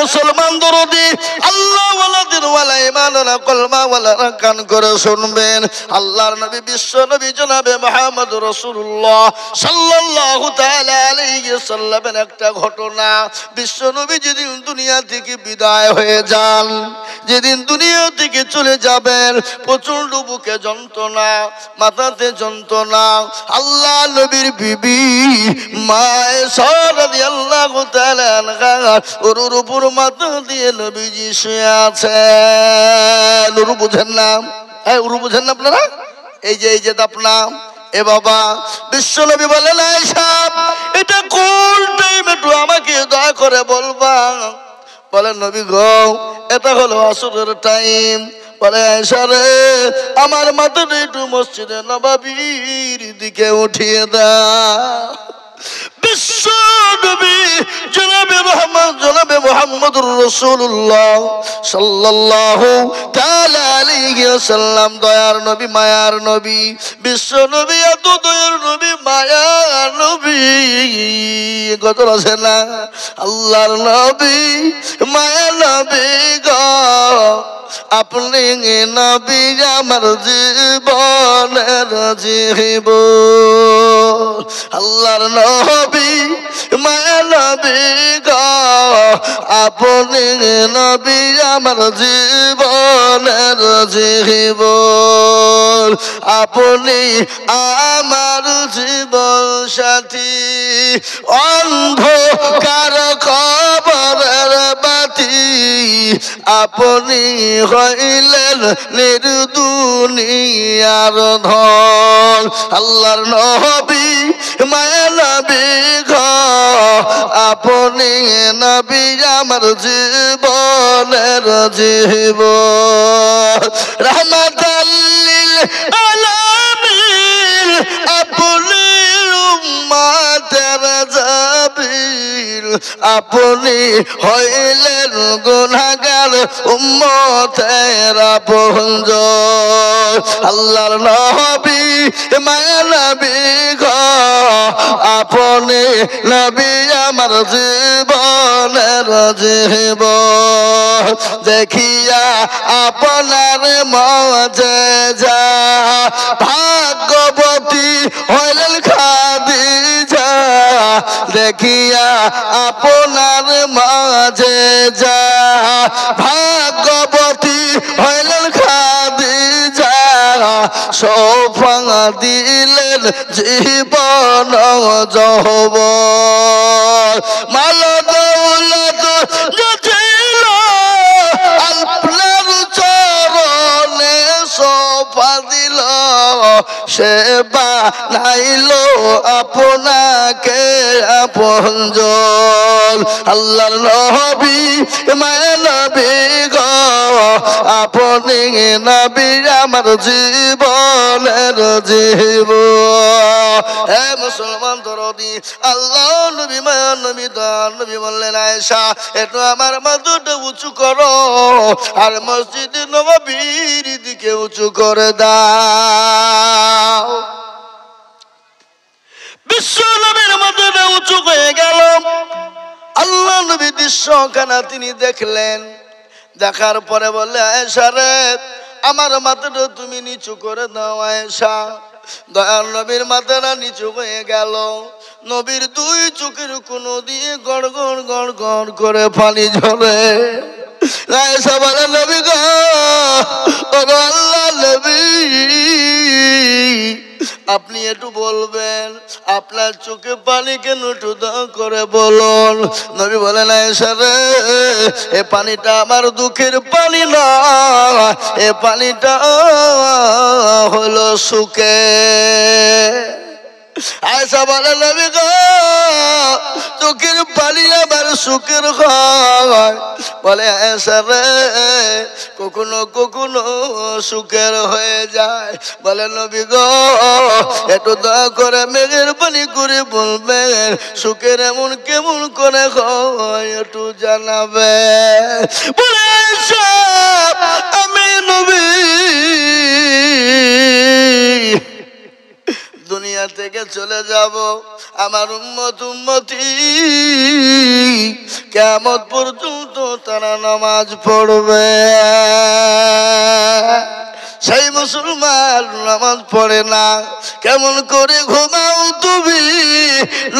মুসলমান দরদি আল্লাহ ওয়ালাদের ওয়ালা ঈমান ওয়ালা কলমা ওয়ালা কান করে শুনবেন। আল্লাহর নবী বিশ্ব নবী জনাবে মুহাম্মদ রাসূলুল্লাহ সাল্লাল্লাহু তাআলা আলাইহি সাল্লামের একটা ঘটনা। বিশ্ব নবী যেদিন দুনিয়া থেকে বিদায় হয়ে যান, যেদিন দুনিয়া থেকে চলে যাবেন, প্রচন্ড বুকে যন্ত্রণা, মাথাতে যন্ত্রণা। আল্লাহ নবীর বিবি মা আয়েশা রাদিয়াল্লাহু তাআলা আনহা ওর উপর মাথা দিয়ে নবীজি শুয়ে আছেন। ওর বুঝেন না? হ্যাঁ, ওর বুঝেন না আপনারা? এই যে দাপনা। এ বাবা, বিশ্ব নবী বলেন আয়েশা এটা কোন টাইম একটু আমাকে দয়া করে বলবা। বলেন নবী গো এটা হলো আসরের টাইম। বলে আয়েশা রে আমার মাথাটা একটু মসজিদে নববীর দিকে উঠিয়ে দাও। বিশ্ব নবী জনাবে রহমান জনাবে মুহাম্মদুর রাসূলুল্লাহ সাল্লাল্লাহু তাআলা আলাইহি ওয়াসাল্লাম দয়ার নবী মায়ার নবী বিশ্ব নবী এত দয়ার নবী মায়ার নবী কত আছে না আল্লাহর নবী মায়ার নবী গো আপনি নবী আমার জীবনের জীবন আল্লাহর নবী মায়ার নবী গো আপনি নবী আমার জীবনের জীবন আপনি আমার জীবন সাথী অন্ধকার কবরের বাতি আপনি হইলেন নির্দুনিয়ার ধন আল্লাহর নবী মায়ার নবী গো আপনি নবী আমার জীবনের জীবন রহমাতাল লিল আলামিন আপনি উম্মতের জাবির আপনি হইলেন গুনাহগার উম্মতের আপনজন আল্লাহর নবী মায়ার নবী গো আপনি নবী আমার জীবনের জীবন দেখিয়া আপনার মুজিজা ভাগ্যবতী হইলেন খাদিজা দেখিয়া আপনার মুজিজা ভাগ্যবতী হইলেন খাদিজা সৌফাং দিলেন জীবন যৌবন মাল দৌলত ছিল আপনার চরণে সৌফা দিল সেবা নাইলো আপনাকে আপনজন আল্লাহর নবী মায়ার নবী গো আপনি নবী আমার জীবনের জীবন হে মুসলমান দরদি আল্লাহ নবী মায়ার নবী দয়ার নবী বললেন আয়েশা একটু আমার মাথাটা উঁচু করো আর মসজিদে নববীর দিকে উঁচু করে দাও বিশ্ব নবীর মাথাটা উঁচু হয়ে গেল আল্লাহ নবী দৃশ্যখানা তিনি দেখলেন দেখার পরে বললে আয়েশা রে আমার মাথাটা তুমি নিচু করে দাও আয়েশা দয়ার নবীর মাথাটা নিচু হয়ে গেল নবীর দুই চোখের কোন দিয়ে গড় গড় গড় গড় করে পানি ঝরে আয়েশা বলে নবী গো আল্লাহ নবী আপনি একটু বলবেন আপনার চোখে পানি কেন একটু দাও করে বলুন নবী বলেন আয়েশা রে এ পানিটা আমার দুঃখের পানি না এ পানিটা হলো সুখে আয়েশা বলে নবী গো চোখের পানি আবার সুখের হয় বলে আয়েশা রে কখনো কখনো সুখের হয়ে যায় বলে নবী গো একটু দয়া করে মেঘের পানি করে বলবেন সুখের এমন কেমন করে হয় একটু জানাবে বলে আয়েশা আমি নবী দুনিয়া থেকে চলে যাব আমার উম্মতি কিয়ামত পর্যন্ত তারা নামাজ পড়বে। সেই মুসলমান নামাজ পড়ে না, কেমন করে ঘুমাও তুমি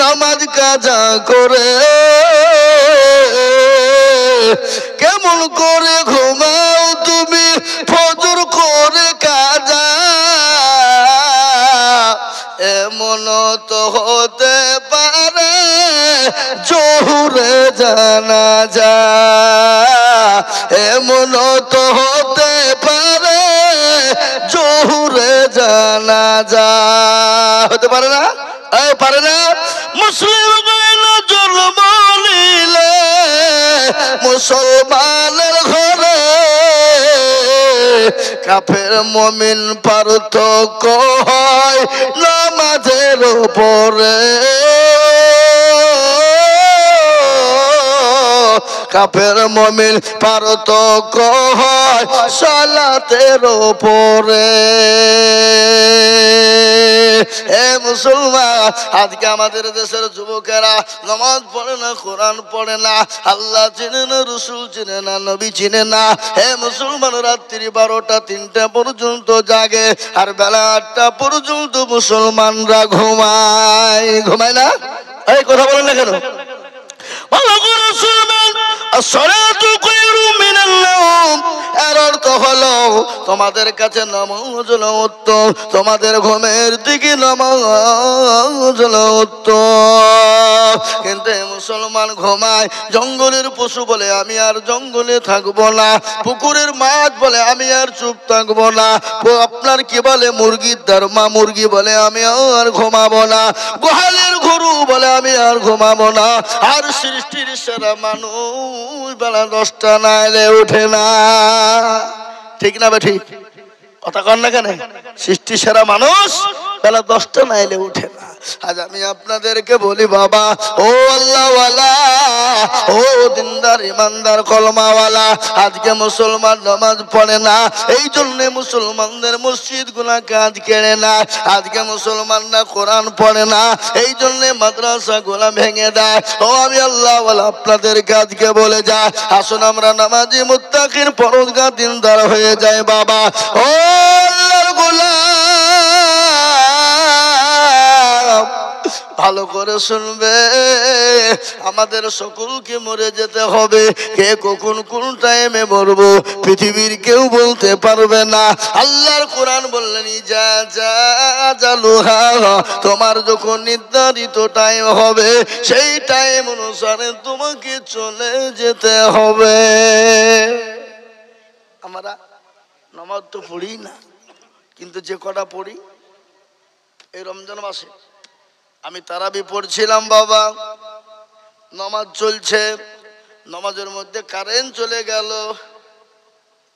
নামাজ কাজা করে, কেমন করে ঘুমাও তুমি ফজর করে কাজা, এমন তো হতে পারে জোহরে জানাজা, এমন তো হতে পারে জোহরে জানাজা, হতে পারে না? পারে না। মুসলিম জন্ম নিলে মুসলমানের ঘরে, কাফের মুমিন পার্থক্য হয় নামাজের উপরে, কাফের মুমিন পার্থক্য হয় সালাতের উপরে। এ মুসলমান, আজকে আমাদের দেশের যুবকেরা নামাজ পড়ে না, কোরআন পড়ে না, আল্লাহ চিনে না, রসুল চিনে না, নবী চিনে না। হে মুসলমান, রাত্রি 12টা 3টা পর্যন্ত জাগে, আর বেলা 8টা পর্যন্ত মুসলমানরা ঘুমায়। ঘুমায় না? এই কথা বলেন না কেন? ভালো করে শুনবেন, আসসালাতু খায়রুম মিনান নাওম, এর অর্থ হলো তোমাদের কাছে নামাজ হলো উত্তম, তোমাদের ঘুমের দিকে নামাজ হলো উত্তম। কিন্তু মুসলমান ঘুমায়, জঙ্গলের পশু বলে আমি আর জঙ্গলে থাকবো না, পুকুরের মাছ বলে আমি আর চুপ থাকবো না, আপনার কি বলে মুরগির দারমা মুরগি বলে আমি আর ঘুমাবো না, গোহালের গরু বলে আমি আর ঘুমাবো না। আর সৃষ্টির সেরা মানুষ বেলা 10টা না এলে উঠে না, ঠিক না? ঠিক কথা কন না কেন? সৃষ্টি সেরা মানুষ বেলা 10টা না এলে উঠে না। আজ আমি আপনাদেরকে বলি বাবা, ও আল্লাহওয়ালা, ও দিনদার ইমানদার কলমাওয়ালা, আজকে মুসলমান নামাজ পড়ে না, এই জন্য মুসলমানদের মসজিদ গুলা কাজ কেড়ে না। আজকে মুসলমানরা কোরআন পড়ে না, এই জন্য মাদ্রাসা গুলা ভেঙে দেয়। ও আমি আল্লাহওয়ালা আপনাদেরকে আজকে বলে যায়, আসুন আমরা নামাজি মুত্তাকিন পরহেজগার দিনদার হয়ে যায় বাবা। ও আল্লাহর গোলাম, ভালো করে শুনবে, আমাদের সকলকে মরে যেতে হবে, কে কখন কোন টাইমে মরবো পৃথিবীর কেউ বলতে পারবে না। আল্লাহর কোরআন বললেন, যা যা জালুহা, তোমার যখন নির্ধারিত টাইম হবে সেই টাইম অনুসারে তোমাকে চলে যেতে হবে। আমরা নামাজ তো পড়ি না, কিন্তু যে কটা পড়ি এই রমজান মাসে, আমি তারাবি পড়ছিলাম বাবা, নামাজ চলছে, নামাজের মধ্যে কারেন্ট চলে গেল,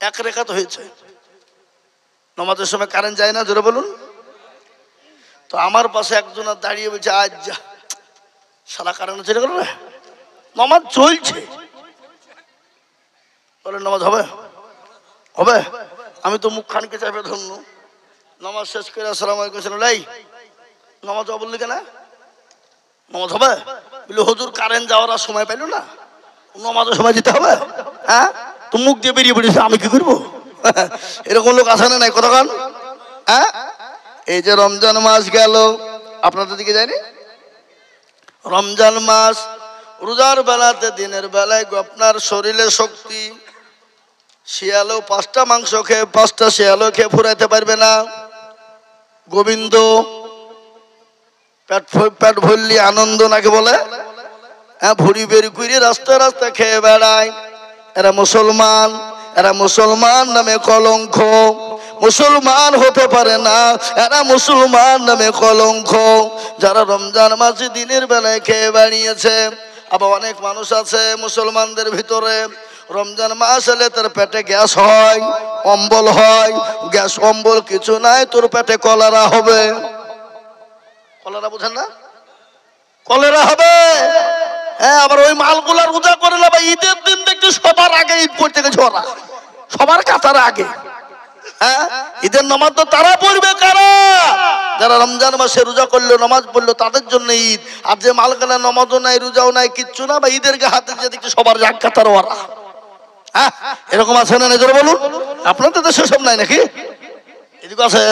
1 রাকাত হয়েছে। নামাজের সময় কারেন্ট যায় না, জোরে বলুন। তো আমার পাশে একজন দাঁড়িয়ে বলছে, আজ যা সারা কারেন্ট চলে গেল না, নামাজ চলছে, বলে নামাজ হবে হবে? আমি তো মুখ খানকে চাপে ধরল, নামাজ শেষ করে আসসালামু আলাইকুম লাই নামাজ বললি কেন, নামাজ হবে? বলে হুজুর কারেন্ট যাওয়ার আর সময় পেল না, নামাজের সময় দিতে হবে। হ্যাঁ, তো মুখ দিয়ে বেরিয়ে পড়েছে, আমি কি করবো? এরকম লোক আসে না নাই কতক্ষণ? হ্যাঁ, এই যে রমজান মাস গেল, আপনাদের দিকে যায়নি? রমজান মাস রোজার বেলাতে, দিনের বেলায় আপনার শরীরে শক্তি, শিয়ালও 5টা মাংস খেয়ে 5টা শিয়ালও খেয়ে ফুরাইতে পারবে না। গোবিন্দ পেট ভরলি আনন্দ নাকি বলে, হ্যাঁ, ভুড়ি বের করে রাস্তায় রাস্তায় খেয়ে বেড়ায়। এরা মুসলমান, এরা মুসলমান নামে কলঙ্ক, মুসলমান হতে পারে না, এরা মুসলমান নামে কলঙ্ক। যারা রমজান মাসে দিনের বেলায় খেয়ে বেড়িয়েছে। আবার অনেক মানুষ আছে মুসলমানদের ভিতরে, রমজান মাস এলে তার পেটে গ্যাস হয়, অম্বল হয়। গ্যাস অম্বল কিছু নাই, তোর পেটে কলেরা হবে। কলেরা বুঝেন না? কলেরা হবে। হ্যাঁ, আবার ওই মালগুলা রোজা করে না, বা ঈদের দিন দেখতে সবার আগে ঈদ করতে গেছে ওরা, সবার কাতার আগে। হ্যাঁ, ঈদের নামাজ তো তারা পড়বে কারা? যারা রমজান মাসে রোজা করলো, নামাজ পড়লো, তাদের জন্য ঈদ। আর যে মালকানা নামাজও নাই, রোজাও নাই, কিচ্ছু না, বা ঈদের হাতে যে দেখি সবার জাকাতার ওয়ারা, হ্যাঁ, এরকম আছে না? নজর বলুন, আপনাদের দেশে সব নাই নাকি? এদিকে আছে।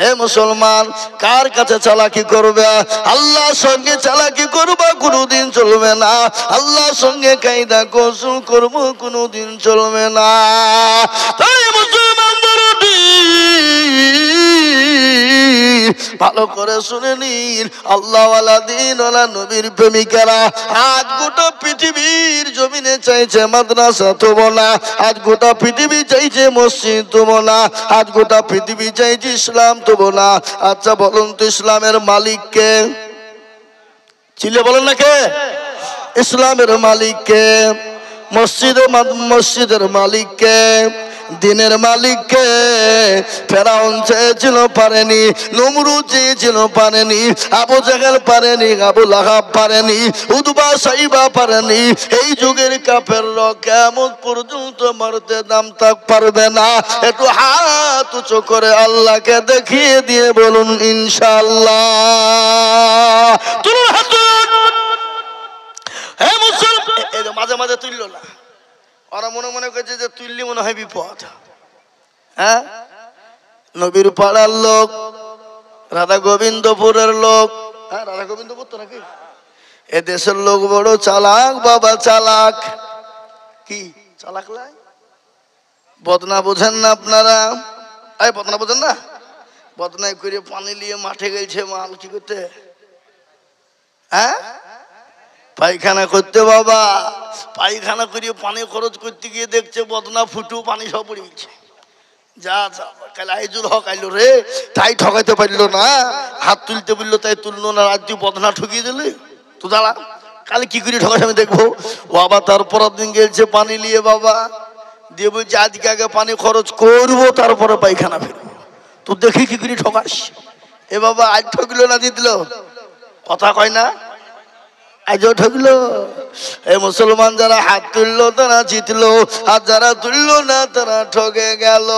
হে মুসলমান, কার কাছে চালাকি করবে? আল্লাহর সঙ্গে চালাকি করবা, কোনোদিন চলবে না। আল্লাহর সঙ্গে কায়দা কৌশল করবো, কোনোদিন চলবে না। তাই মুসলমানদের ভালো করে শুনে নিন, আল্লাহওয়ালা দিনওয়ালা নবীর প্রেমিকেরা আজ গোটা পৃথিবীর জমিনে চাইছে মাদ্রাসা তবো না, আজ গোটা পৃথিবী চাইছে মসজিদ তবো না, আজ গোটা পৃথিবী চাইছে ইসলাম তবো না। আচ্ছা বলুন তো, ইসলামের মালিক কে? চিল্লে বলেন না কে? ইসলামের মালিক কে? মসজিদের মালিক কে? দিনের মালিক কে? ফেরাউন চেয়েছিল পারেনি, নমরুদ চেয়েছিল পারেনি, আবু জাহেল পারেনি, আবু লাহাব পারেনি, উতবা সাইবা পারেনি। এই যুগের কাফেররা কিয়ামত পর্যন্ত মারতে দাম তাক পারবে না। একটু হাত উঁচু করে আল্লাহকে দেখিয়ে দিয়ে বলুন ইনশাআল্লাহ। তুলুন হাত। হে মুসলমান, এই যে মাঝে মাঝে তুললো না, ওরা মনে মনে করছে যে তুললি মনে হয় বিপদ। হ্যাঁ, নবীর পাড়ার লোক, রাধা গোবিন্দপুরের লোক, হ্যাঁ রাধা গোবিন্দপুর তো নাকি, এ দেশের লোক বড় চালাক বাবা, চালাক। কি চালাক লাই? বদনা বোঝেন না আপনারা? এই বদনা বোঝেন না? বদনাই করে পানি নিয়ে মাঠে গেছে মাল কি করতে, হ্যাঁ পায়খানা করতে। বাবা পায়খানা করিয়ে পানি খরচ করতে গিয়ে দেখছে বদনা ফুটু পানি সব পড়ে গেছে। যা কাল আইজুল হক আইলো রে, তাই ঠকাইতে পারলো না, হাত তুলতে বললো তাই তুললো না, রাত তুই বদনা ঠকিয়ে দিলি তো দাঁড়া, কাল কি করে ঠকাস আমি দেখবো। বাবা তারপর দিন গেছে পানি নিয়ে, বাবা দিয়ে বলছে আজকে আগে পানি খরচ করবো তারপরে পায়খানা ফিরবো, তো দেখি কি করে ঠকাস। এ বাবা আজ ঠকলো না জিতলো, কথা কয় না, আজও ঠকলো। এই মুসলমান যারা হাত তুললো তারা জিতলো, আর যারা তুললো না তারা ঠকে গেল।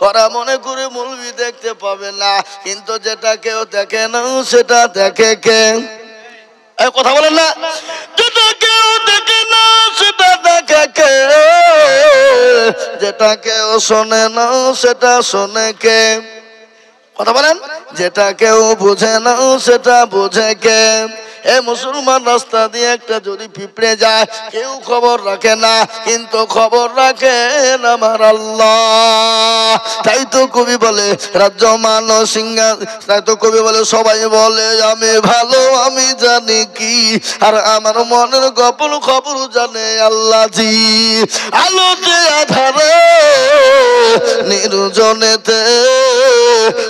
ওরা মনে করে মৌলবি দেখতে পাবে না, কিন্তু যেটা কেউ দেখে না সেটা দেখে কে? এই কথা বলেন না, যেটা কেউ দেখে না সেটা দেখে কে? যেটা কেউ শোনে না সেটা শোনে কে? কথা বলেন, যেটা কেউ বুঝে না সেটা বুঝে কে? এ মুসলমান, রাস্তা দিয়ে একটা যদি পিঁপড়ে যায় কেউ খবর রাখে না, কিন্তু খবর রাখেন আমার আল্লাহ। তাই তো কবি বলে রাজ্য মান সিংহা, তাই তো কবি বলে সবাই বলে আমি ভালো আমি জানি কি, আর আমার মনের গোপন খবর জানে আল্লাহ জি। আলোতে আধারে নির্জনেতে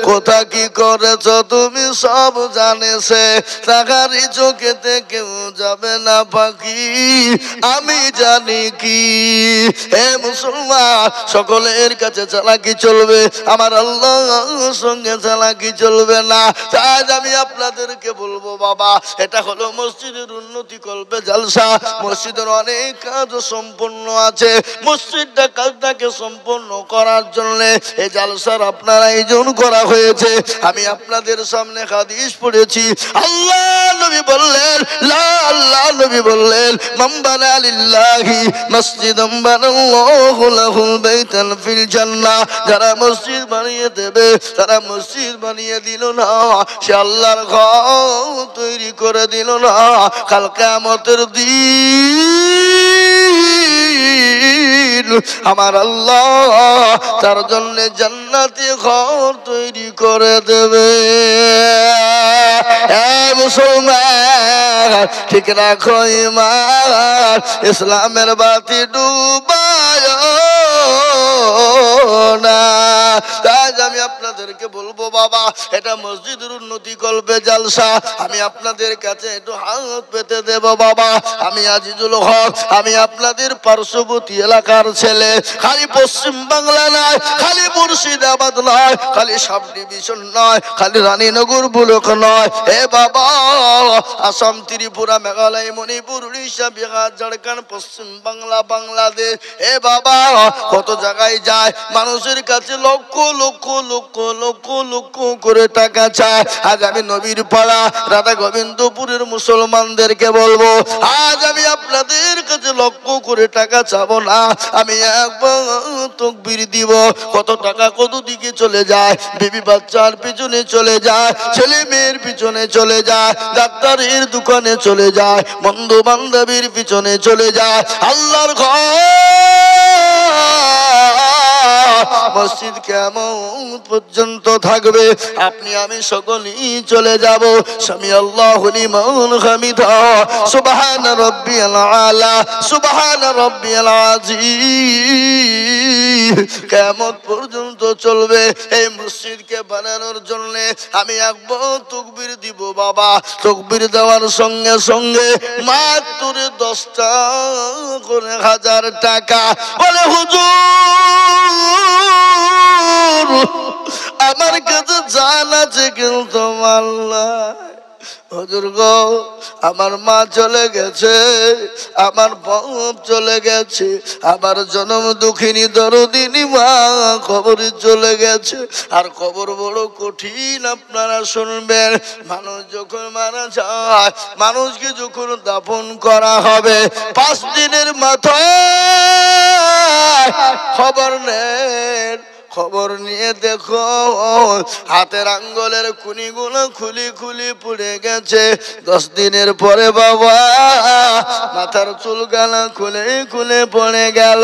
কোথা কি করেছ তুমি সব জানেছে, তাকারি চোখেতে কেউ যাবে না পাখি, আমি জানি কি। হে মুসলমান, সকলের কাছে চালাকি চলবে, আমার আল্লাহর সঙ্গে চালাকি চলবে না। তাই আমি আপনাদেরকে বলবো বাবা, এটা হলো মসজিদের উন্নতি করবে জালসা। মসজিদের অনেক কাজ সম্পন্ন আছে, মসজিদটা কাজটাকে সম্পন্ন করার জন্য এই জালসার আপনার আয়োজন করা হয়েছে। আমি আপনাদের সামনে হাদিস পড়েছি, আল্লাহ নবী বললেন, আল্লাহ নবী বললেন, মান বানা লিল্লাহি মসজিদান বানাল্লাহু লাহু বাইতান ফিল জান্নাহ। যারা মসজিদ বানিয়ে দেবে, তারা মসজিদ বানিয়ে দিল না, সে আল্লাহর ঘর তৈরি করে দিল না। কাল কিয়ামতের দিন আমার আল্লাহ তার জন্য জান্নাতি ঘর তৈরি করে দেবে। মুসলমান ঠিক রাখো ঈমান, ইসলামের বাতি ডুবায় না। তাই আমি আপনাদেরকে বলবো বাবা, এটা মসজিদের উন্নতি করবে জালসা, আমি আপনাদের কাছে একটু হাত পেতে দেব বাবা। আমি আজিজুল হক, আমি আপনাদের পার্শ্ববর্তী এলাকার ছেলে। খালি পশ্চিম বাংলা নয়, খালি মুর্শিদাবাদ নয়, খালি সাব ডিভিশন নয়, খালি রানীনগর ব্লক নয়, এ বাবা আসাম, ত্রিপুরা, মেঘালয়, মণিপুর, উড়িষ্যা, বিহার, ঝাড়খণ্ড, পশ্চিম বাংলা, বাংলাদেশ, এ বাবা কত জায়গায় যায়, মানুষের কাছে লক্ষ লক্ষ লক্ষ লক্ষ লক্ষ করে টাকা চায়। আজ আমি নবীর পাড়া রাধা গোবিন্দপুরের মুসলমানদেরকে বলবো, আজ আমি আপনাদের কাছে লক্ষ করে টাকা চাবো না, আমি একবার তাকবীর দিব। কত টাকা কত দিকে চলে যায়, বিবি বাচ্চার পিছনে চলে যায়, ছেলে মেয়ের পিছনে চলে যায়, ডাক্তারের দোকানে চলে যায়, বন্ধু বান্ধবীর পিছনে চলে যায়। আল্লাহর ঘর মসজিদ কেমন পর্যন্ত থাকবে, আপনি আমি সকলেই চলে যাব। সামি আল্লাহু লিমান হামিদা, সুবহান রাব্বিয়াল আলা, সুবহান রাব্বিয়াল আযীম। কিয়ামত পর্যন্ত চলবে। এই মসজিদকে বানানোর জন্য আমি একবার তাকবীর দিব বাবা। তাকবীর দেওয়ার সঙ্গে সঙ্গে মাত্র 10টা করে 1000 টাকা। বলে হুজুর আমার কাছে জান আছে কিন্তু মাল নাই। হুজুর গো আমার মা চলে গেছে, আমার বাপ চলে গেছে, আমার জন্ম দুঃখিনী দরদিনী মা কবরে চলে গেছে। আর কবর বড় কঠিন, আপনারা শুনবেন। মানুষ যখন মারা যায়, মানুষকে যখন দাফন করা হবে, 5 দিনের মাথায় খবর নেন। খবর নিয়ে দেখো হাতের আঙ্গুলের কুনিগুলো খুলি খুলি পড়ে গেছে। 10 দিনের পরে বাবা মাথার চুলগালা খুলে খুলে পড়ে গেল।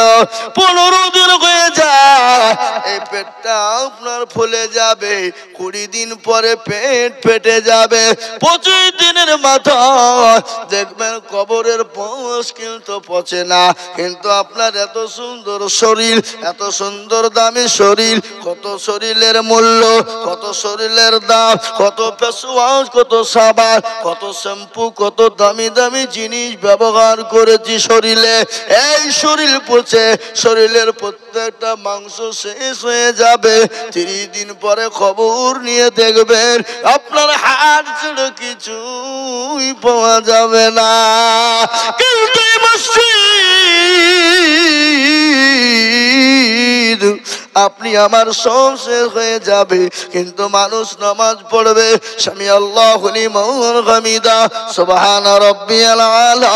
15 দিন হয়ে যায়, এই পেটটা আপনার ফুলে যাবে। 20 দিন পরে পেট ফেটে যাবে। 25 দিনের মাথায় দেখবেন কবরের পোষ কিন্তু পচে না। কিন্তু আপনার এত সুন্দর শরীর, এত সুন্দর দামি শরীর, কত শরীরের মূল্য, কত শরীরের দাম, কত ফেসওয়াশ, কত সাবান, কত শ্যাম্পু, কত দামি দামি জিনিস ব্যবহার করেছি শরীরে। এই শরীর পচে, শরীরের প্রত্যেকটা মাংস শেষ হয়ে যাবে। 30 দিন পরে খবর নিয়ে দেখবেন আপনার হাড় ছেড়ে কিছুই পাওয়া যাবে না। কিন্তু মসজিদ আপনি আমার সব শেষ হয়ে যাবে, কিন্তু মানুষ নামাজ পড়বে। সামি আল্লাহু লিমান হামিদা, সুবহান রাব্বিয়াল আলা,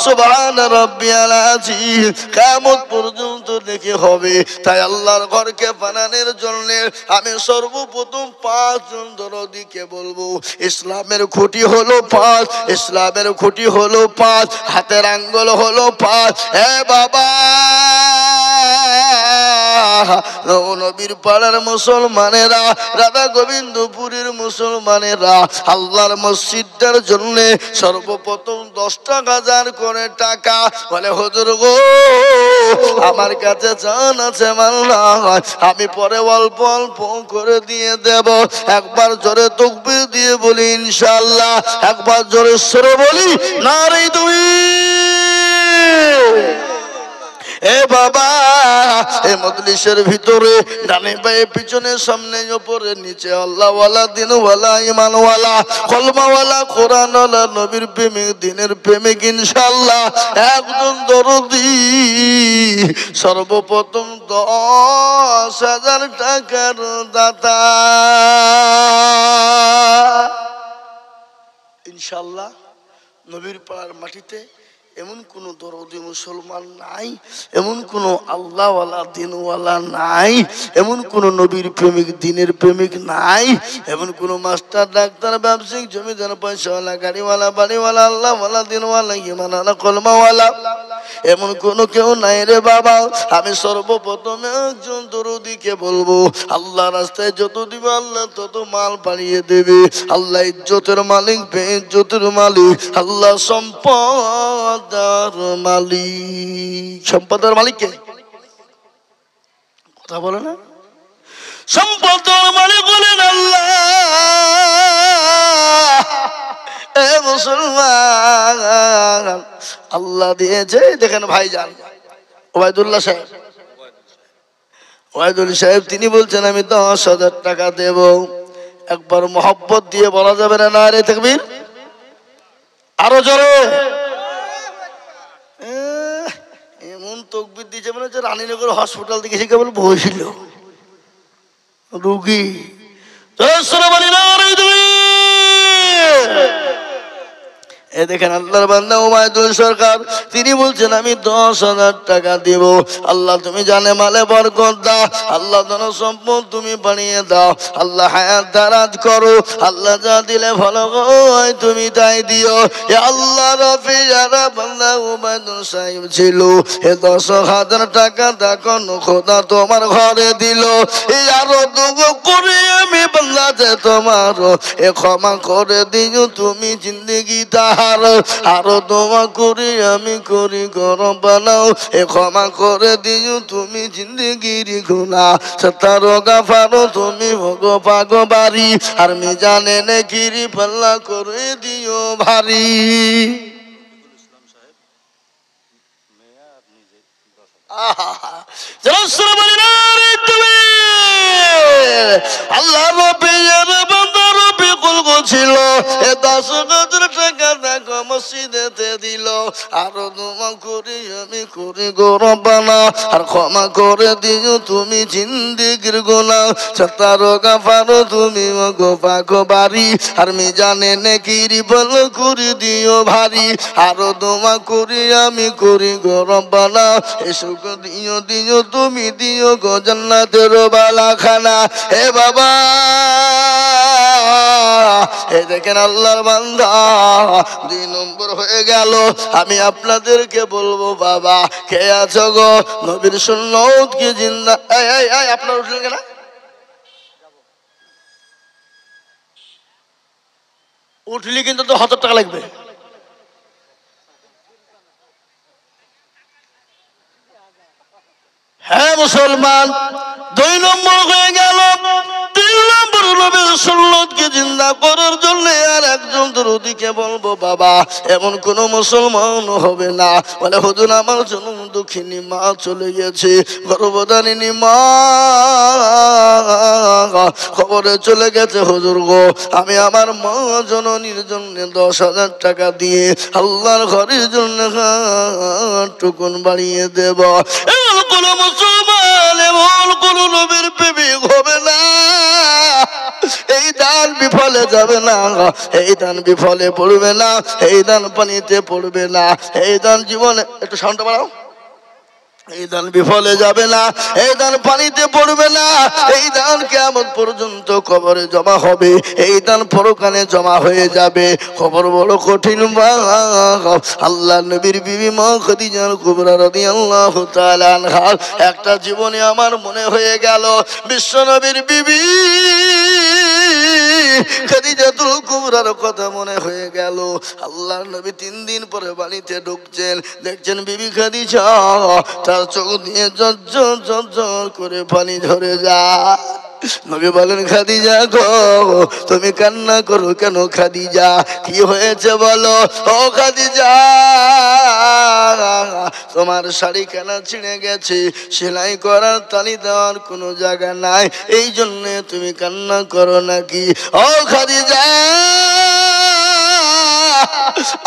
সুবহান রাব্বিয়াল আযীম। কিয়ামত পর্যন্ত দেখে হবে। তাই আল্লাহর ঘরকে বানানোর জন্য আমি সর্বপ্রথম 5 জন দরদিকে বলবো। ইসলামের খুঁটি হলো 5, ইসলামের খুঁটি হলো 5, হাতের আঙ্গুল হলো 5। এ বাবা নবীর পাড়ার মুসলমানেরা, রাধা গোবিন্দপুরের মুসলমানেরা, আল্লাহর মসজিদটার জন্য সর্বপ্রথম 10,000 করে টাকা। বলে হুজুর গো আমার কাছে জান আছে মাল নাই, আমি পরে অল্প অল্প করে দিয়ে দেব। একবার জোরে তাকবীর দিয়ে বলি ইনশাআল্লাহ, একবার জোরে সরে বলি নারে তাকবীর। এ বাবা এ মজলিসের ভিতরে ডানে বায়ে পিছনে সামনে উপরে নিচে আল্লাহওয়ালা, দিনওয়ালা, ঈমানওয়ালা, কলমাওয়ালা, কোরআনওয়ালা, নবীর প্রেমিক, দিনের প্রেমিক ইনশাআল্লাহ একজন দরদি সর্বপ্রথম 10,000 টাকার দাতা ইনশাআল্লাহ। নবীর পাড়ার মাটিতে এমন কোন দরদি মুসলমান নাই, এমন কোন আল্লাহওয়ালা, দিনওয়ালা নাই, এমন কোন নবীর প্রেমিক, দিনের প্রেমিক নাই, এমন কোন মাস্টার, ডাক্তার, ব্যবসায়িক, জমিদার, পয়সাওয়ালা, গাড়িওয়ালা, বাড়িওয়ালা, আল্লাহওয়ালা, দিনওয়ালা, ঈমানওয়ালা, কলমাওয়ালা, এমন কোন কেউ নাই রে বাবা। আমি সর্বপ্রথম একজন দরদিকে বলবো, আল্লাহ রাস্তায় যত দিবে আল্লাহ তত মাল বাড়িয়ে দেবে। আল্লাহ ইজ্জতের মালিক, বেইজ্জতের মালিক, আল্লাহ সম্পদের মালিক। সম্পদের মালিক কে? কথা বলে না? সম্পদ মালিক হলেন আল্লাহ। এ মুসলমান, আল্লাহ দিয়েছে। দেখেন ভাইজান ওবায়দুল্লাহ সাহেব, ওবায়দুল সাহেব তিনি বলছেন আমি 10,000 টাকা দেব। একবার মোহব্বত দিয়ে বলা যাবে না নারে তাকবীর? আরো জোরে। এমন তাকবীর দিয়েছে মনে হচ্ছে রানীনগর হসপিটাল থেকে এসে কেবল বসছিল রুগী। এ দেখেন আল্লাহর বান্দা ওবায়দুল সরকার তিনি বলছেন আমি 10,000 টাকা দিব। আল্লাহ তুমি জানে মালে বরকত দাও, আল্লাহ ধন সম্পদ তুমি বানিয়ে দাও, আল্লাহ হায়াত দারাজ করো, আল্লাহ যা দিলে ভালো হয় তুমি তাই দিও। এ আল্লাহ রফি যারা বান্দা ওবায়দুল সাহেব ছিল এ 10,000 টাকা দেখো খোদা তোমার ঘরে দিল। এই আরো দুগো করে আমি বান্দাতে তোমার এ ক্ষমা করে দিও তুমি জিন্দগি তাহার। আরো দোয়া করি আমি করি গরম বানাও এ ক্ষমা করে দিও তুমি জিন্দগির গুনাহ। সত্তারো গাফারো তুমি ভগো পাগো বাড়ি আর মিজানে নেকিরি পাল্লা করে দিও ভারী। আল্লাহ ছিল এ 10,000 টাকা দেখো মসজিদেতে দিল। আরো দোয়া করি আমি করি গরম বানা আর ক্ষমা করে দিও তুমি জিন্দিগির গুনাহ। সত্তারো গাফারো তুমি গো পাগো বাড়ি আর মিজানে নেকিরি বল করে দিও ভারী। আরো দোয়া করি আমি করি গরম বানা এসো দিও দিও তুমি দিও গো জান্নাতের বালাখানা। হে বাবা এই দেখেন আল্লাহর বান্দা 2 নম্বর হয়ে গেল। আমি আপনাদেরকে বলবো বাবা কে আছো গো নবীর সুন্নাত কি জিন্দা? এই আপনারা উঠলেন কেন? উঠলি কিন্তু তো 1,000 টাকা লাগবে। হ্যাঁ মুসলমান 2 নম্বর হয়ে গেল। 3 নম্বর নবীর সুন্নাতকে জিন্দা করার জন্য আর একজন দরদীকে বলবো বাবা এমন কোন মুসলমান হবে না বলে হুজুর আমার জন্য দুঃখিনী মা চলে গেছে, গর্ভধারিণী মা খবরে চলে গেছে হুজুর গো আমি আমার মা জননীর জন্য 10,000 টাকা দিয়ে আল্লাহর ঘরের জন্য টুকুন বাড়িয়ে দেব। কোন মুসলমান এমন কোন নবীর প্রেমিক হবে না। এই দান বিফলে যাবে না, এই দান বিফলে পড়বে না, এই দান পানিতে পড়বে না, এই দান জীবনে একটু সাউন্ডটা বাড়াও। এই দান বিফলে যাবে না, এই দান পানিতে পড়বে না, এই দান কিয়ামত পর্যন্ত কবরে জমা হবে, এই দান পরকালে জমা হয়ে যাবে। খবর বড় কঠিন। আল্লাহ নবীর বিবি মা খাদিজা কুবরা রাদিয়াল্লাহু তাআলা আনহা একটা জীবনে আমার মনে হয়ে গেল বিশ্ব নবীর বিবি খাদিজাতুল কুবরার কথা মনে হয়ে গেল। আল্লাহর নবী 3 দিন পরে বাড়িতে ঢুকছেন, দেখছেন বিবি খাদিজা তার চোখ দিয়ে ঝরঝর করে পানি ঝরে যায়। নবী বলেন খাদিজা গো তুমি কান্না করো কেন? খাদিজা কি হয়েছে বলো? ও খাদিজা তোমার শাড়ি কেনা ছিঁড়ে গেছে, সেলাই করার তালি দেওয়ার কোনো জায়গা নাই, এই জন্য তুমি কান্না করো নাকি? ও খাদিজা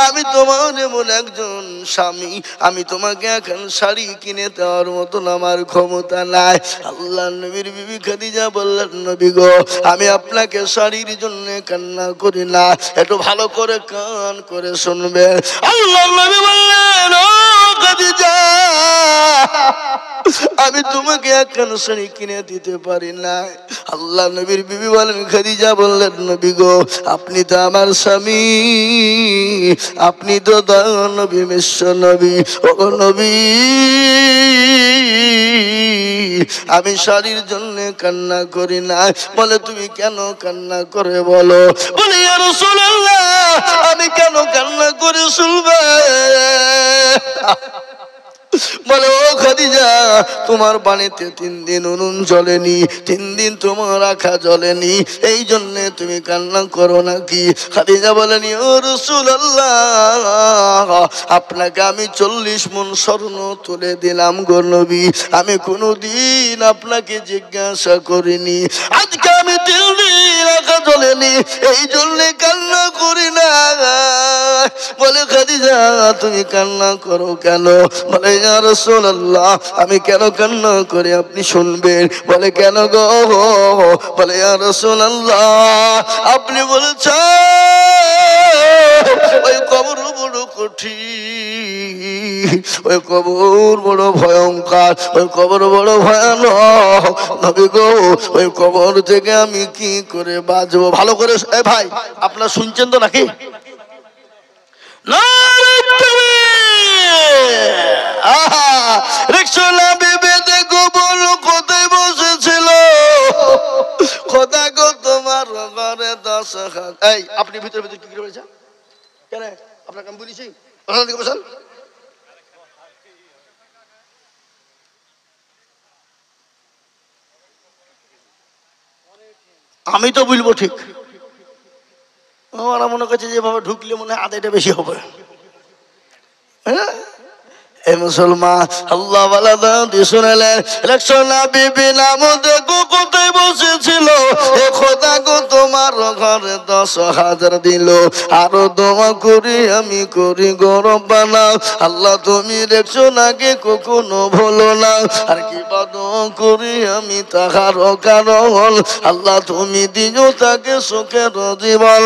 আমি তোমার এমন একজন স্বামী, আমি তোমাকে এখন শাড়ি কিনে দেওয়ার মতন আমার ক্ষমতা নাই। আল্লাহ নবীর বিবি খাদিজা বললেন নবী গো আমি আপনাকে শাড়ির জন্য কান্না করি না, একটু ভালো করে কান করে শুনবেন। আল্লাহ নবী বললেন ও খাদিজা আমি তোমাকে একখান শাড়ি কিনে দিতে পারি না। আল্লাহ নবীর বিবি বলেন খাদিজা বললেন নবী গো আপনি তো আমার স্বামী, আপনি তো নবী বিশ্ব নবী, ও নবী আমি শাড়ির জন্য কান্না করি না। বলে তুমি কেন কান্না করে বলো? বলে ইয়া রাসূলুল্লাহ আমি কেন কান্না করে শুনবে? বলে ও খাদিজা তোমার বাড়িতে 3 দিন উনুন জ্বলেনি, 3 দিন তোমার রাখা জ্বলেনি, এই জন্য তুমি কান্না করো নাকি? খাদিজা বলেন, ও রাসূলুল্লাহ, আপনাকে আমি 40 মণ স্বর্ণ তুলে দিলাম গো নবী, আমি কোনোদিন আপনাকে জিজ্ঞাসা করিনি। আজকে আমি 3 দিন রাখা জ্বলেনি, এই জন্য কান্না করি না। বলে, খাদিজা তুমি কান্না করো কেন? বলে, ইয়া রাসূলুল্লাহ, আমি কেন কান্না করি আপনি শুনবেন। বলে, কেন গো? বলে, ইয়া রাসূলুল্লাহ, আপনি বলেছেন ওই কবর বড় কঠিন, ওই কবর বড় ভয়ঙ্কর, ওই কবর বড় ভয়ানক। নবী গো, ওই কবর থেকে আমি কি করে বাঁচবো? ভালো করে ভাই আপনারা শুনছেন তো নাকি? কোথায় বসেছিল? খোদা গো, তোমার ঘরে 10 হাত। এই আপনি ভিতরে ভিতরে কি করে বলেছেন? কেন আপনাকে আমি বলেছি বসেন? আমি তো বলবো ঠিক, ওরা মনে করছে যেভাবে ঢুকলে মনে হয় আদায়টা বেশি হবে। হ্যাঁ, এ মুসলমান, আল্লাহ ওয়ালা দাদি শুনলেন, রক্ষণা বিবি নাম দেখো কোথায় বসেছিল। এ খোদা গো, তোমার ঘরে 10,000 দিল, আরো দোয়া করি আমি করি গরব বানাও। আল্লাহ তুমি রক্ষণাকে কখনো ভুলো না, আর কি দোয়া করি আমি তাহার কারণ আল্লাহ তুমি দিও তাকে সুখের জীবন।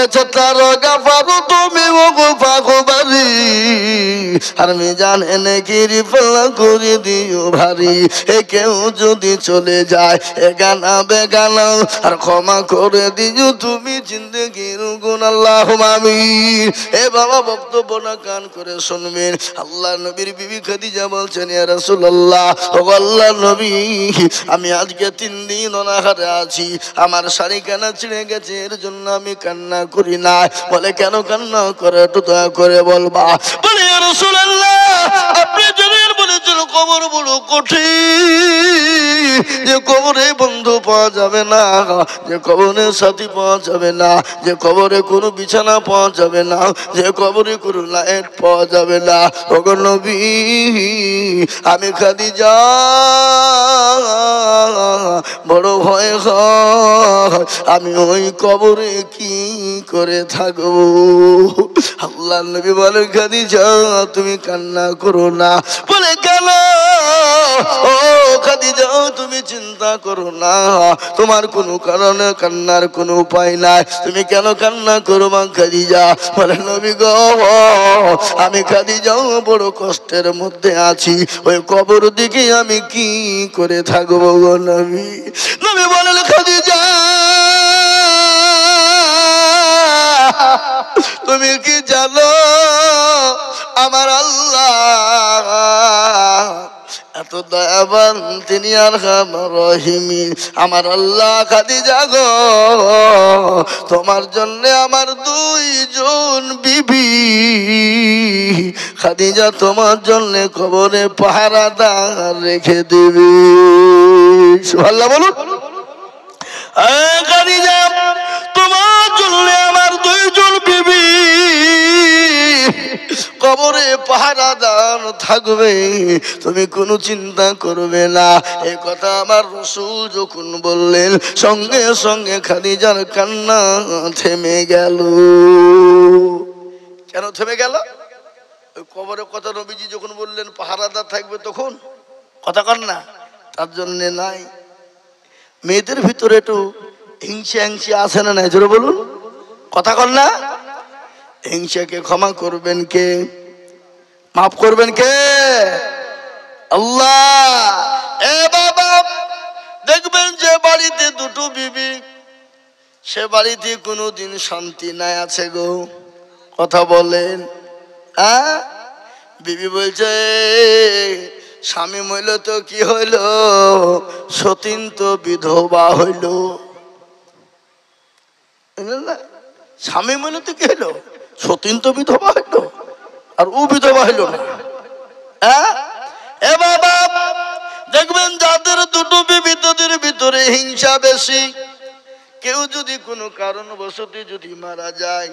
এতে তার গাফারো তুমি ওগো পাগবারি, আর মিজান এনে গিরি পাল্লা করে দিও ভারী। এ কেউ যদি চলে যায় এ গানা বেগানা, আর ক্ষমা করে দিও তুমি জিন্দেগির গুণ। আল্লাহুম্মা আমিন। এ বাবা, বক্তব্য না কান করে শুনবেন। আল্লাহ নবীর বিবি খাদিজা বলছেন, ইয়া রাসূলুল্লাহ, ও আল্লাহর নবী, আমি আজকে 3 দিন অনাহারে আছি, আমার শাড়ি কানা ছিঁড়ে গেছে, এর জন্য আমি কান্না করি না। বলে, কেন কান্না করে একটু দয়া করে বলবা। বলে, ইয়া রাসূলুল্লাহ, আপনি জানেন বলেছেন কবর বড় কঠিন, যে কবরে বন্ধু পাওয়া যাবে না, যে কবরে সাথী পাওয়া যাবে না, যে কবরে কোনো বিছানা পাওয়া যাবে না, যে কবরে কোনো লাইট পাওয়া যাবে না। ওগো নবী, আমি খাদিজা বড় ভয় হয়, আমি ওই কবরে কি করে থাকবো? আল্লাহ নবী বলেন, খাদিজা তুমি কান্না করো না। বলে, কেন? ও খাদিজা, তুমি চিন্তা করো না, তোমার কোনো কারণে কান্নার কোনো উপায় নাই, তুমি কেন কান্না করবা খাদিজা? বলে, নবী গো, আমি খাদিজা বড় কষ্টের মধ্যে আছি, ওই কবর দিকে আমি কি করে থাকবো গো নবী? নবী বলেন, খাদিজা তুমি কি জানো আমার আল্লাহ এত দয়াবান, তিনি আরহামুর রাহিমিন। আমার আল্লাহ খাদিজা গো, তোমার জন্য আমার 2 জন বিবি, খাদিজা তোমার জন্য কবরে পাহারাদার রেখে দেবে। সুবহানাল্লাহ বলুন। খাদিজা, তোমার জন্য আমার 2 জন বিবি কবরে পাহারাদার থাকবে, তুমি কোনো চিন্তা করবে না। এই কথা আমার রাসূল যখন বললেন, সঙ্গে সঙ্গে খাদিজার কান্না থেমে গেল। কেন থেমে গেল? ওই কবরের কথা নবীজি যখন বললেন পাহারাদার থাকবে, তখন কথা কর না, তার জন্যে নাই। মেয়েদের ভিতরে একটু হিংসা আছে না নাই? জোরে বলুন, কথা কর না। হিংসাকে ক্ষমা করবেন কে? মাফ করবেন কে? আল্লাহ। এ বাবা, দেখবেন যে বাড়িতে 2 বিবি, সে বাড়িতে কোনোদিন শান্তি নাই আছে গো। কথা বলেন। বিবি বলছে, স্বামী মইল তো কি হইল, সতীন তো বিধবা হইল। স্বামী মইল তো কি হইল, সতীন তো বিধবা হইল, আর ও বিধবা হইল না। এ বাবা, দেখবেন যাদের দুটো বিবি তাদের ভিতরে হিংসা বেশি। কেউ যদি কোনো কারণবশত যদি মারা যায়,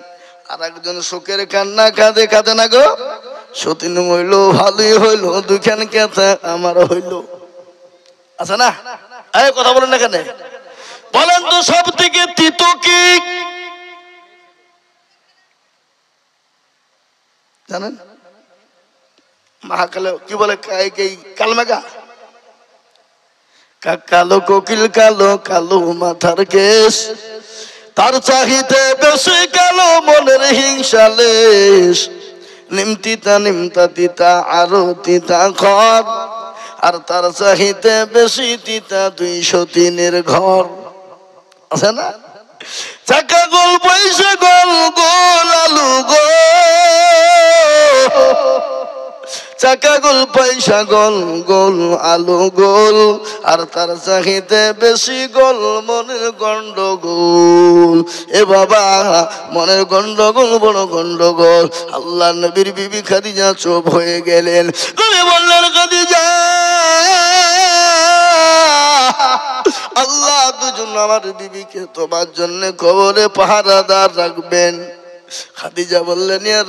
আর একজন শোকের কান্না কাঁদে, কাঁদে না গো? সতীন হইল ভালোই হইল, দুখান কেথা আমার হইল। আচ্ছা না, এই কথা বলেন না কেন? বলেন তো সব থেকে তিত কি জানেন? মহাকালে কি বলে কালমেঘা, কালো কোকিল কালো কালো মাথার কেশ, তার চাহিতে বেশি কালো মনের হিংসা লেশ। নিমতিতা নিমতা তিতা আরো তিতা ঘর, আর তার চাহিতে বেশি তিতা 203 ঘর। আছে না? চাকা গোল পয়সা গোল গোল আলু গোল, চাকা গোল পয়সা গোল গোল আলু গোল, আর তার চাহিতে বেশি গোল মনের গন্ডগোল। এ বাবা, মনের গন্ডগোল বড় গন্ডগোল। আল্লাহ নবীর বিবি খাদিজা চুপ হয়ে গেলেন। নবী বললেন, খাদিজা, আল্লাহ দুজন আমার বিবিকে তোমার জন্য কবরে পাহারাদার রাখবেন। খাদিজা বললেন, ইয়া